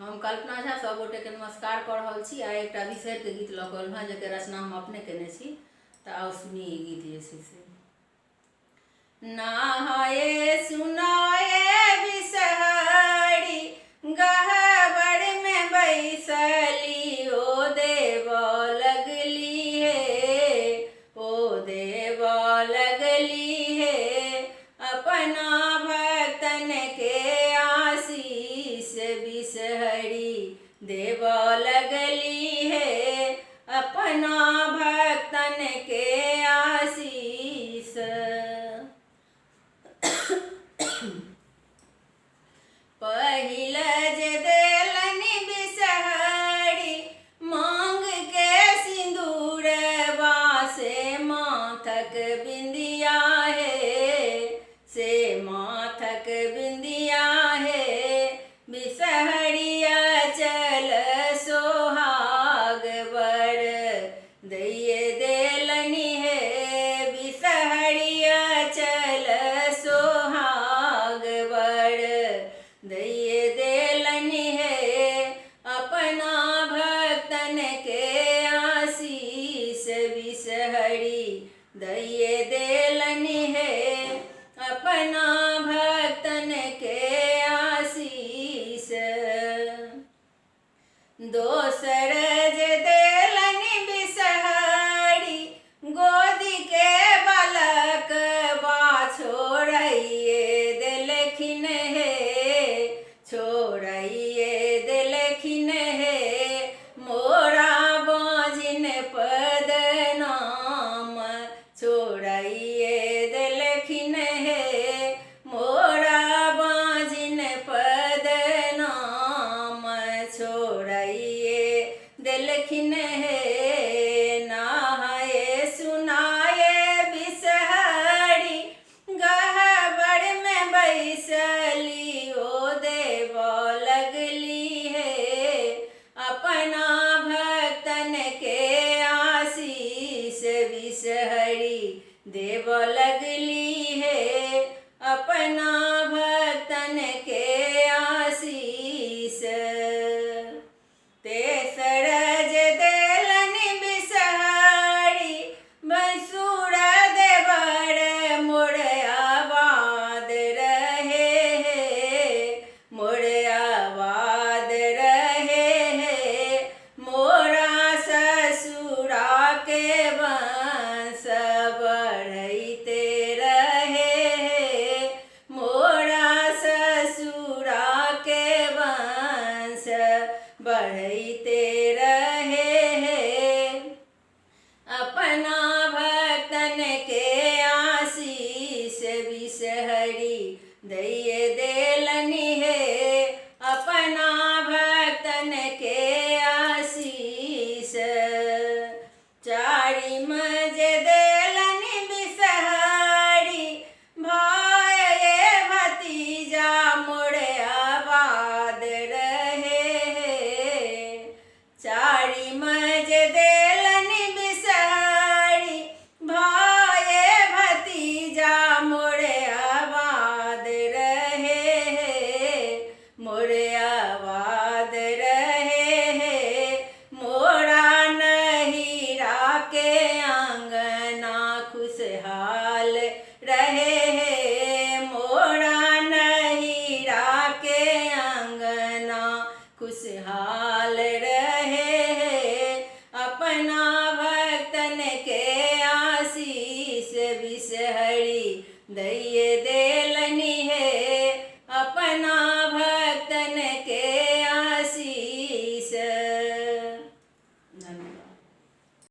हम कल्पना झा सब गोटे के नमस्कार कर रहल छी। आ एक विषय के गीत लऽ कऽ एलहुँ जकर रचना हम अपने केने छी। तऽ आओ सुनी ई गीत जे छै से नहाए सुनाए बिसहरी गहबर में बैसली ओ देव लगली हे, ओ देव लगली हे अपना भक्तन के आशीष बिसहरी देव लगली हे अपना भक्तन के आशीष। पहिल जे देलनि बिसहरी मांग के सिंदूर से माथक बिंदिया हे, से माथक बिंदिया हे बिसहरिया चल सोहाग बर दैये देलनि हे, बिसहरिया चल सोहाग बर दैये देलनि हे अपना भक्तन के आशीष बिसहरी दैये देलनि हे अपना भक्तन के आशीष। दोसर जे देलनि बिसहरी गोदी के बालक बा छोड़िए देलखिन हे, छोड़िए देलखिन हे मोरा बाजिन पद नाम, छोड़िए देलखिन हे मोरा बाजिन पद नाम, छोड़िए देलखिन हे। नहाए सुनाए बिसहरी गहबर में बैसली ओ देव लगली हे अपना भक्तन के आशीष बिसहरी देव लगली हे अपना भक्तन के आशीष। तेसर जे देलनि बिसहरी भैंसुर देवर मोर आबाद रहे हे, मोर आबाद रहे हे मोरा ससुरा के वंश बढ़ैते रहे हे, मोरा ससुरा के वंश बढ़ैते रहे हे अपना भक्तन के आशीष बिसहरी दैये देलनि हे अपना भक्तन के आशीष। चारिम जे देलनि बिसहरी भाय भतीजा मोर आबाद रहे हे, चारिम जे देलनि बिसहरी भाय भतीजा मोर आबाद रहे हे, मोर आबाद रहे हे मोरा नहिरा के आंगना खुशहाल रहे हे, मोरा नहिरा के आंगना खुशहाल रहे हे अपना भक्तन के आशीष बिसहरी दैये